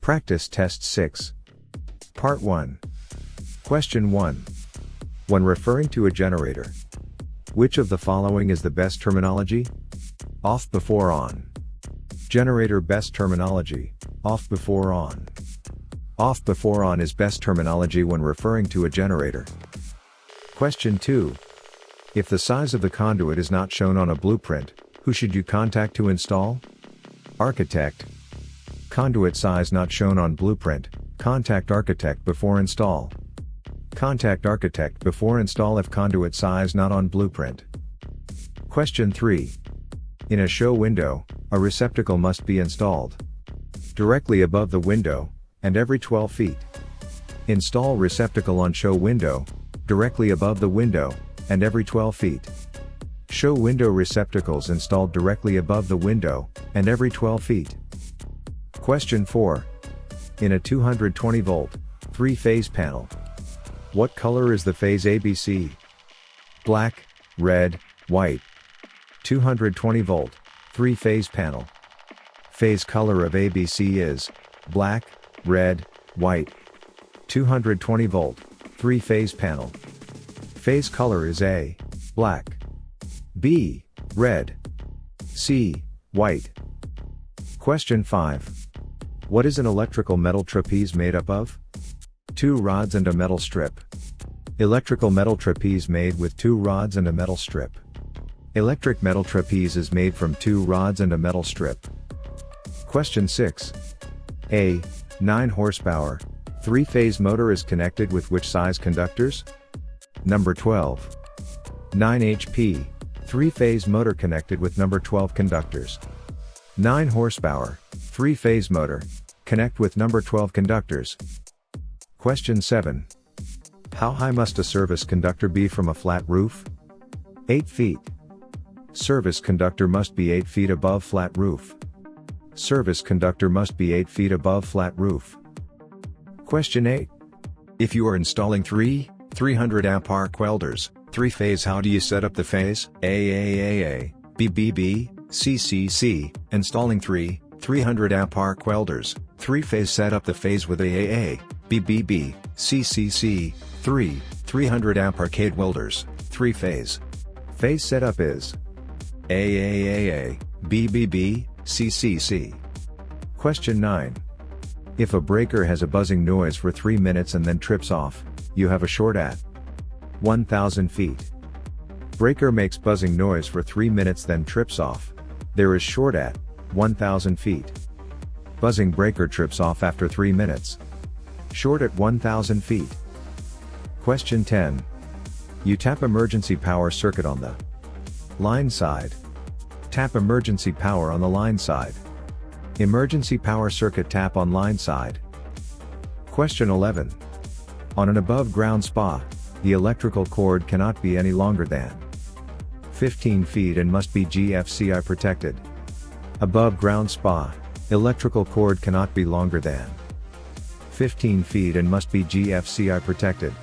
Practice Test 6. Part 1. Question 1. When referring to a generator, which of the following is the best terminology? Off before on. Generator best terminology, off before on. Off before on is best terminology when referring to a generator. Question 2. If the size of the conduit is not shown on a blueprint, who should you contact to install? Architect. Conduit size not shown on blueprint, contact architect before install. Contact architect before install if conduit size not on blueprint. Question 3. In a show window, a receptacle must be installed directly above the window, and every 12 feet. Install receptacle on show window, directly above the window, and every 12 feet. Show window receptacles installed directly above the window, and every 12 feet. Question 4. In a 220 volt, 3-phase panel, what color is the phase ABC? Black, red, white. 220 volt, 3-phase panel. Phase color of ABC is black, red, white. 220 volt, 3-phase panel. Phase color is A, black. B, red. C, white. Question 5. What is an electrical metal trapeze made up of? 2 rods and a metal strip. Electrical metal trapeze made with 2 rods and a metal strip. Electric metal trapeze is made from 2 rods and a metal strip. Question 6. A 9 horsepower, 3-phase motor is connected with which size conductors? Number 12. 9 HP, 3-phase motor connected with number 12 conductors. 9 horsepower, 3-phase motor, connect with number 12 conductors. Question 7. How high must a service conductor be from a flat roof? 8 feet. Service conductor must be 8 feet above flat roof. Service conductor must be 8 feet above flat roof. Question 8. If you are installing 300 amp arc welders, 3-phase, how do you set up the phase? AAAA, BBB, CCC, installing 300 amp arc welders, 3-phase, set up the phase with AAA, BBB, CCC, 300 amp arcade welders, 3-phase. Phase setup is AAAA, BBB, CCC. Question 9. If a breaker has a buzzing noise for 3 minutes and then trips off, you have a short at 1,000 feet. Breaker makes buzzing noise for 3 minutes then trips off. There is short at 1,000 feet. Buzzing breaker trips off after 3 minutes. Short at 1,000 feet. Question 10. You tap emergency power circuit on the line side. Tap emergency power on the line side. Emergency power circuit tap on line side. Question 11. On an above ground spa, the electrical cord cannot be any longer than 15 feet and must be GFCI protected. Above ground spa, electrical cord cannot be longer than 15 feet and must be GFCI protected.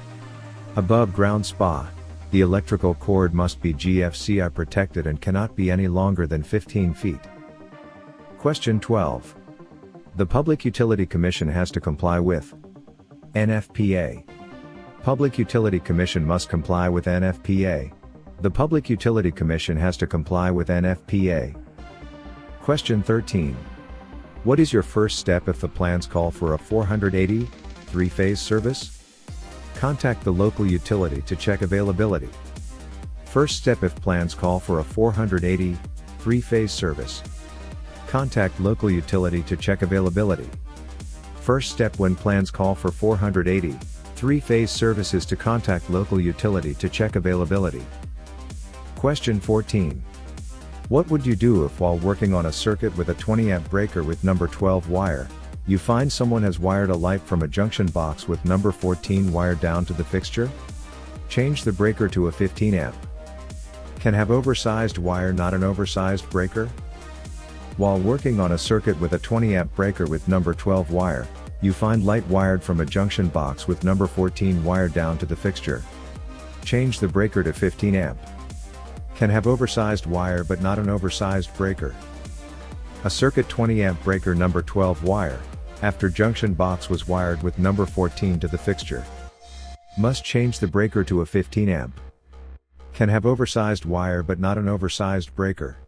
Above ground spa, the electrical cord must be GFCI protected and cannot be any longer than 15 feet. Question 12. The Public Utility Commission has to comply with NFPA. Public Utility Commission must comply with NFPA. The Public Utility Commission has to comply with NFPA. Question 13. What is your first step if the plans call for a 480, 3-phase service? Contact the local utility to check availability. First step if plans call for a 480, 3-phase service. Contact local utility to check availability. First step when plans call for 480, 3-phase service is to contact local utility to check availability. Question 14. What would you do if while working on a circuit with a 20 amp breaker with number 12 wire, you find someone has wired a light from a junction box with number 14 wire down to the fixture? Change the breaker to a 15 amp. Can have oversized wire, not an oversized breaker? While working on a circuit with a 20 amp breaker with number 12 wire, you find light wired from a junction box with number 14 wire down to the fixture. Change the breaker to 15 amp. Can have oversized wire but not an oversized breaker. A circuit 20 amp breaker number 12 wire, After junction box was wired with number 14 to the fixture. Must change the breaker to a 15 amp. Can have oversized wire but not an oversized breaker.